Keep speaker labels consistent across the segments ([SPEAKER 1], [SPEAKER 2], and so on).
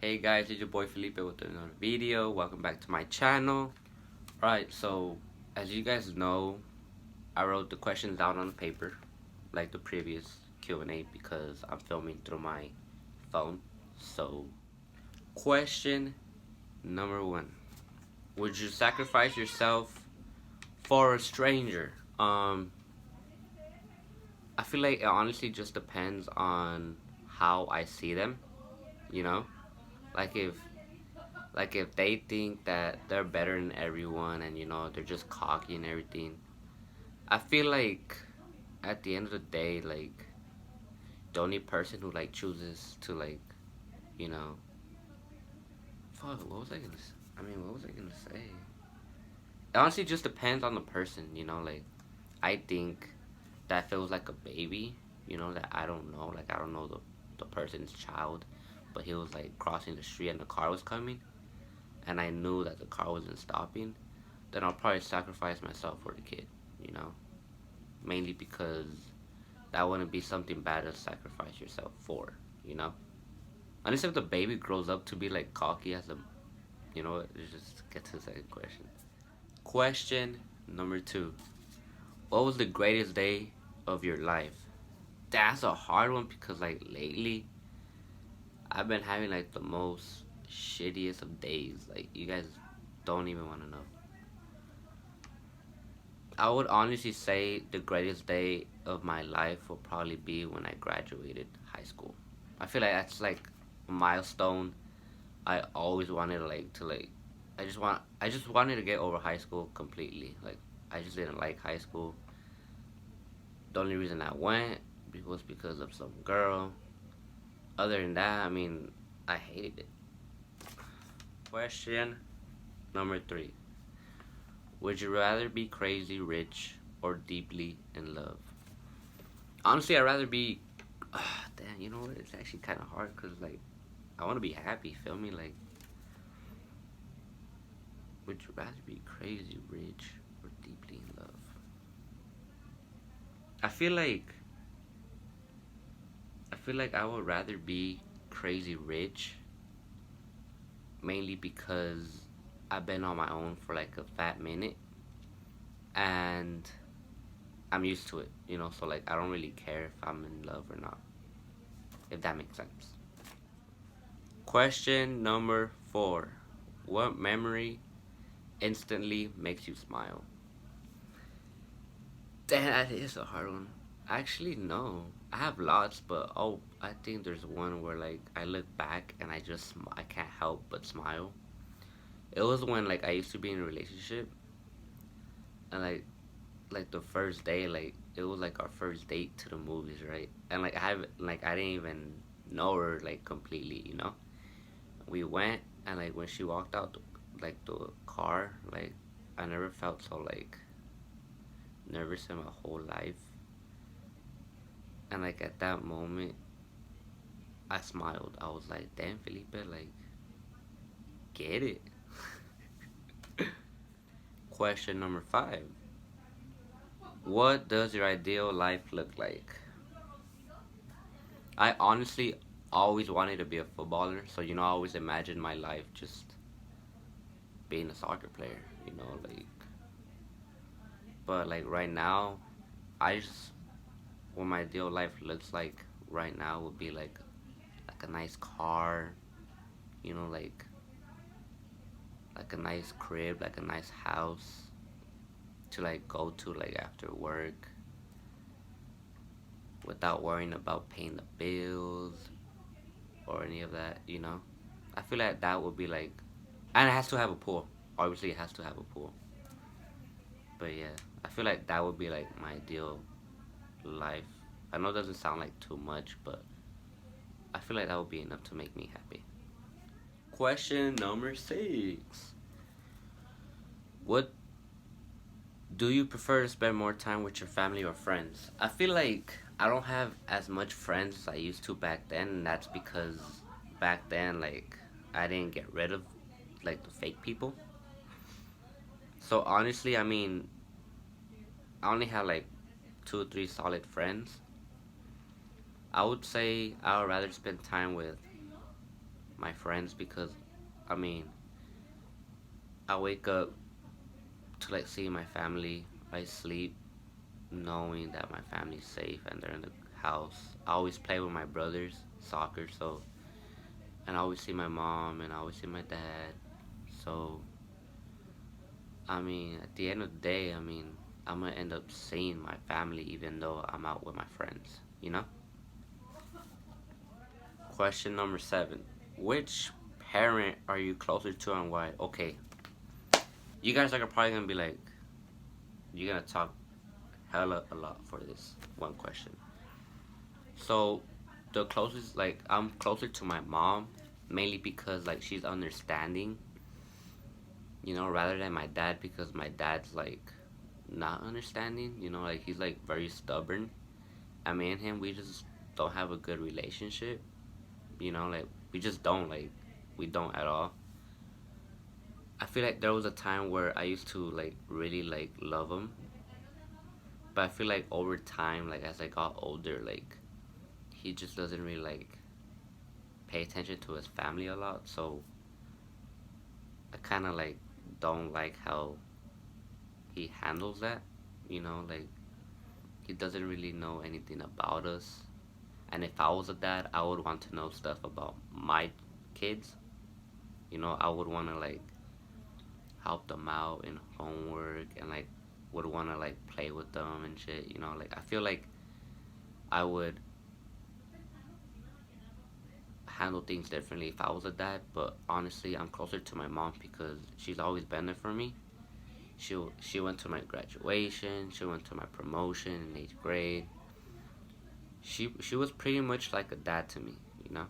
[SPEAKER 1] Hey guys, it's your boy Felipe with another video. Welcome back to my channel. Alright, so as you guys know, I wrote the questions down on the paper like the previous Q&A because I'm filming through my phone. So, question number 1. Would you sacrifice yourself for a stranger? I feel like it honestly just depends on how I see them, you know? Like if they think that they're better than everyone and they're just cocky and everything, I feel like at the end of the day, like the only person who like chooses to like you know fuck what was I gonna what was I gonna say? It honestly just depends on the person, like I think that feels like a baby, that I don't know, like I don't know the person's child, but he was like crossing the street and the car was coming and I knew that the car wasn't stopping, then I'll probably sacrifice myself for the kid, you know? Mainly because that wouldn't be something bad to sacrifice yourself for, you know? Unless if the baby grows up to be like cocky as a, let's just get to the second question. Question number 2. What was the greatest day of your life? That's a hard one because like lately, I've been having like the most shittiest of days. Like you guys don't even want to know. I would honestly say the greatest day of my life will probably be when I graduated high school. I feel like that's like a milestone. I always wanted I just wanted to get over high school completely. Like I just didn't like high school. The only reason I went was because of some girl. Other than that, I hated it. Question number 3. Would you rather be crazy rich or deeply in love? Honestly, I'd rather be. Damn, you know what? It's actually kind of hard because, like, I want to be happy, feel me? Like, would you rather be crazy rich or deeply in love? I feel like. I would rather be crazy rich, mainly because I've been on my own for like a fat minute and I'm used to it, so like I don't really care if I'm in love or not, if that makes sense. Question number 4. What memory instantly makes you smile? Damn, that is a hard one. Actually, no. I have lots, but I think there's one where like I look back and I can't help but smile. It was when like I used to be in a relationship and like the first day, like it was like our first date to the movies, right? And like I didn't even know her like completely, We went and like when she walked out like the car, like I never felt so like nervous in my whole life. And like at that moment I smiled. I was like, damn Felipe, like get it. Question number 5. What does your ideal life look like? I honestly always wanted to be a footballer, so I always imagined my life just being a soccer player, like but like right now, I just what my ideal life looks like right now would be like a nice car, like a nice crib, like a nice house to like go to like after work without worrying about paying the bills or any of that. I feel like that would be like, and it has to have a pool. Obviously, it has to have a pool. But yeah, I feel like that would be like my ideal life. I know it doesn't sound like too much, but I feel like that would be enough to make me happy. Question number 6. What do you prefer to spend more time with your family or friends? I feel like I don't have as much friends as I used to back then, and that's because back then, like, I didn't get rid of, like, the fake people. So honestly, I only have, like, 2 or 3 solid friends. I would say I would rather spend time with my friends because I mean I wake up to like see my family. I sleep knowing that my family's safe and they're in the house. I always play with my brothers soccer, so and I always see my mom and I always see my dad. So I mean, at the end of the day, I mean, I'm gonna end up seeing my family even though I'm out with my friends. You know. Question number 7: which parent are you closer to and why? Okay, you guys are probably gonna be like, you're gonna talk hella a lot for this one question. So the closest, like, I'm closer to my mom mainly because like she's understanding, rather than my dad because my dad's like not understanding, like he's like very stubborn. I mean, him, we just don't have a good relationship, like we just don't, like, we don't at all. I feel like there was a time where I used to like really like love him, but I feel like over time, like as I got older, like he just doesn't really like pay attention to his family a lot. So I kind of like don't like how he handles that. Like he doesn't really know anything about us. And if I was a dad, I would want to know stuff about my kids. I would want to like help them out in homework and like would want to like play with them and shit. Like I feel like I would handle things differently if I was a dad. But honestly, I'm closer to my mom because she's always been there for me. She went to my graduation. She went to my promotion in 8th grade. She was pretty much like a dad to me. You know.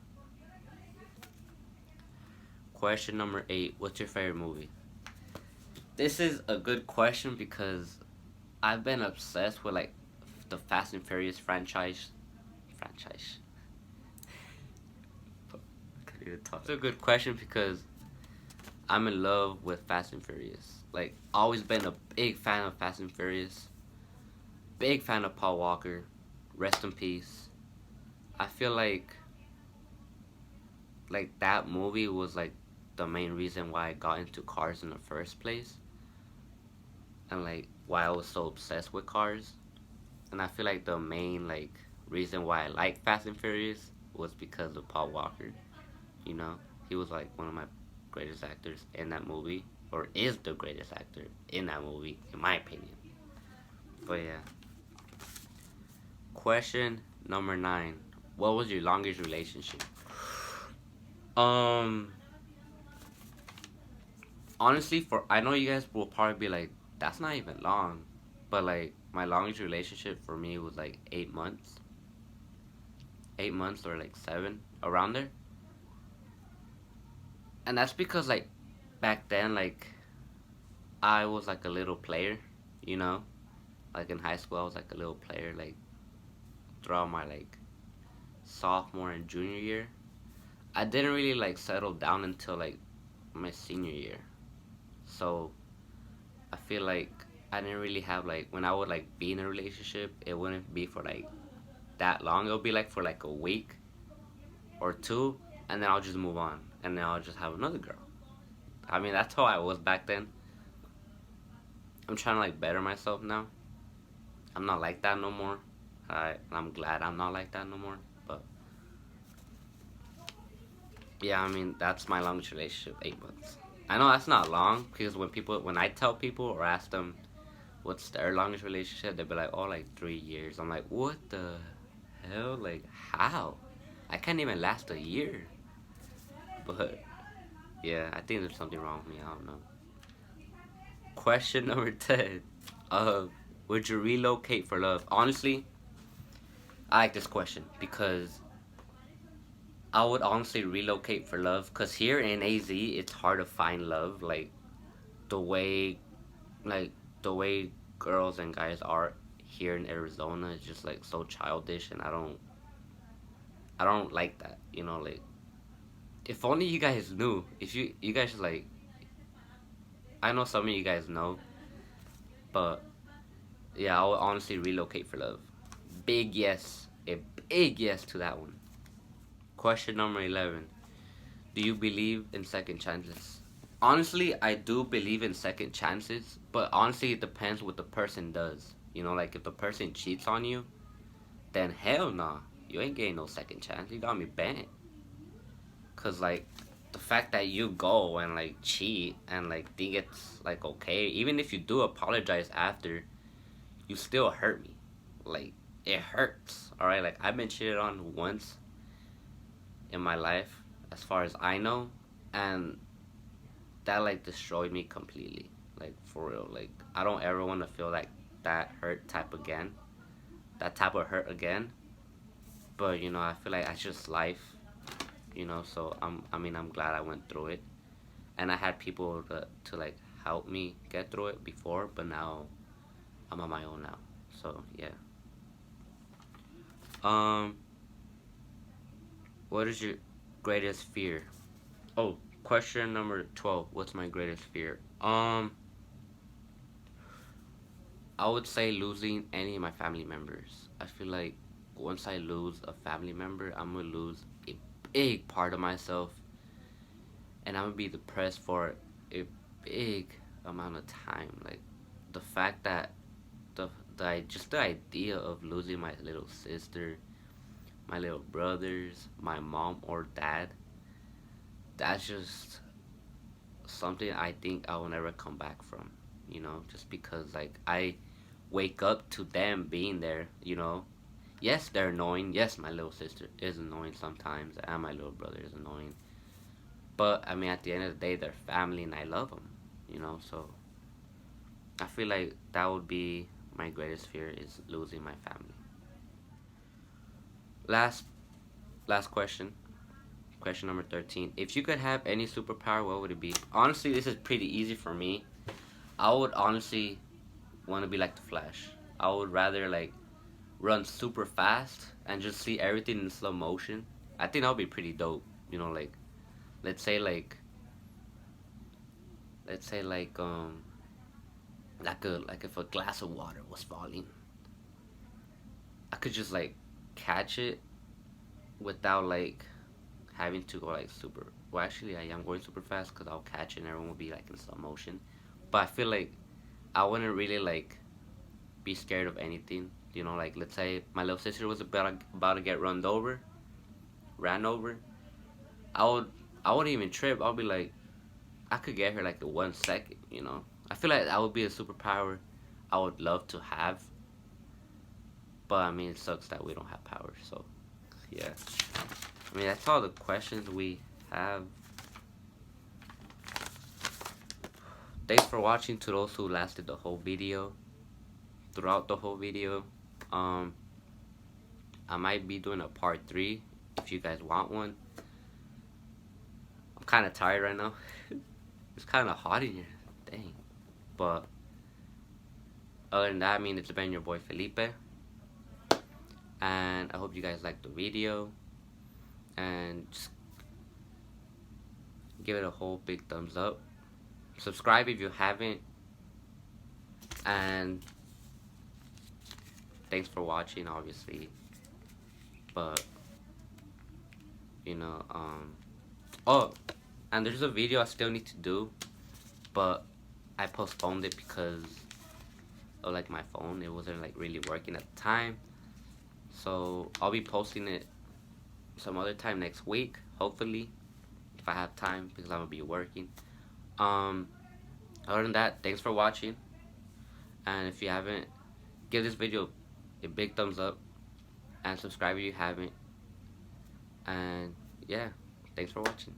[SPEAKER 1] Question number 8: what's your favorite movie? This is a good question because I've been obsessed with like the Fast and Furious franchise. Franchise. It's a good question because I'm in love with Fast and Furious. Like, always been a big fan of Fast and Furious. Big fan of Paul Walker. Rest in peace. I feel like that movie was like the main reason why I got into cars in the first place, and like why I was so obsessed with cars. And I feel like the main like reason why I like Fast and Furious was because of Paul Walker. You know, he was like one of my greatest actors in that movie, or is the greatest actor in that movie, in my opinion. But yeah. Question number 9: what was your longest relationship? Um, Honestly, for I know you guys will probably be like, that's not even long, but like my longest relationship for me was like 8 months, 8 months or like 7 around there, and that's because like back then like I was like a little player, you know, like in high school I was like a little player like throughout my like sophomore and junior year. I didn't really like settle down until like my senior year, so I feel like I didn't really have like when I would like be in a relationship, it wouldn't be for like that long. It'll be like for like a week or two, and then I'll just move on, and then I'll just have another girl. I mean, that's how I was back then. I'm trying to like better myself now. I'm not like that no more. I'm glad I'm not like that no more. But yeah, I mean that's my longest relationship, 8 months. I know that's not long because when I tell people or ask them what's their longest relationship, they'll be like, oh, like 3 years. I'm like, what the hell? Like, how? I can't even last a year. But yeah, I think there's something wrong with me. I don't know. Question number 10. Uh, would you relocate for love? Honestly, I like this question because I would honestly relocate for love. Because here in AZ, it's hard to find love. The way, like, the way girls and guys are here in Arizona is just like so childish, and I don't like that. Like, if only you guys knew. If you guys like, I know some of you guys know, but yeah, I would honestly relocate for love. A big yes to that one. Question number 11: Do you believe in second chances? Honestly, I do believe in second chances, but honestly, it depends what the person does. You know, like if the person cheats on you, then hell nah, you ain't getting no second chance. You got me banned. Cause like the fact that you go and like cheat and like think it's like okay, even if you do apologize after, you still hurt me. Like it hurts. All right, like I've been cheated on once in my life, as far as I know, and that like destroyed me completely. Like for real. Like I don't ever want to feel like that hurt type again. That type of hurt again. But you know, I feel like that's just life. You know, so I'm glad I went through it, and I had people to like help me get through it before, but now I'm on my own now. So yeah. Um, what is your greatest fear? Oh, question number 12. What's my greatest fear? I would say losing any of my family members. I feel like once I lose a family member, I'm gonna lose a big part of myself, and I'm gonna be depressed for a big amount of time. Like the fact that just the idea of losing my little sister, my little brothers, my mom or dad, that's just something I think I will never come back from. You know, just because like I wake up to them being there. You know, yes, they're annoying. Yes, my little sister is annoying sometimes, and my little brother is annoying. But I mean, at the end of the day, they're family, and I love them. You know, so I feel like that would be my greatest fear is losing my family. Last last question. Question number 13. If you could have any superpower, what would it be? Honestly, this is pretty easy for me. I would honestly want to be like the Flash. I would rather like run super fast and just see everything in slow motion. I think that would be pretty dope. You know, like let's say like let's say like if a glass of water was falling, I could just like catch it without like having to go like super. Well, actually, I am going super fast because I'll catch it and everyone will be like in slow motion. But I feel like I wouldn't really like be scared of anything. You know, like let's say my little sister was about to get ran over. I would I wouldn't even trip. I'll be like I could get her like in 1 second. You know, I feel like that would be a superpower I would love to have. But I mean, it sucks that we don't have power. So yeah, I mean that's all the questions we have. Thanks for watching to those who lasted the whole video. Throughout the whole video, um, I might be doing a part 3 if you guys want one. I'm kind of tired right now. It's kind of hot in here. Dang. But other than that, I mean, it's been your boy Felipe. And I hope you guys liked the video. And just give it a whole big thumbs up. Subscribe if you haven't. And thanks for watching, obviously. But, you know, oh, and there's a video I still need to do. But I postponed it because of like my phone. It wasn't like really working at the time. So I'll be posting it some other time next week, hopefully, if I have time because I'm gonna be working. Um, other than that, thanks for watching, and if you haven't, give this video a big thumbs up and subscribe if you haven't. And yeah, thanks for watching.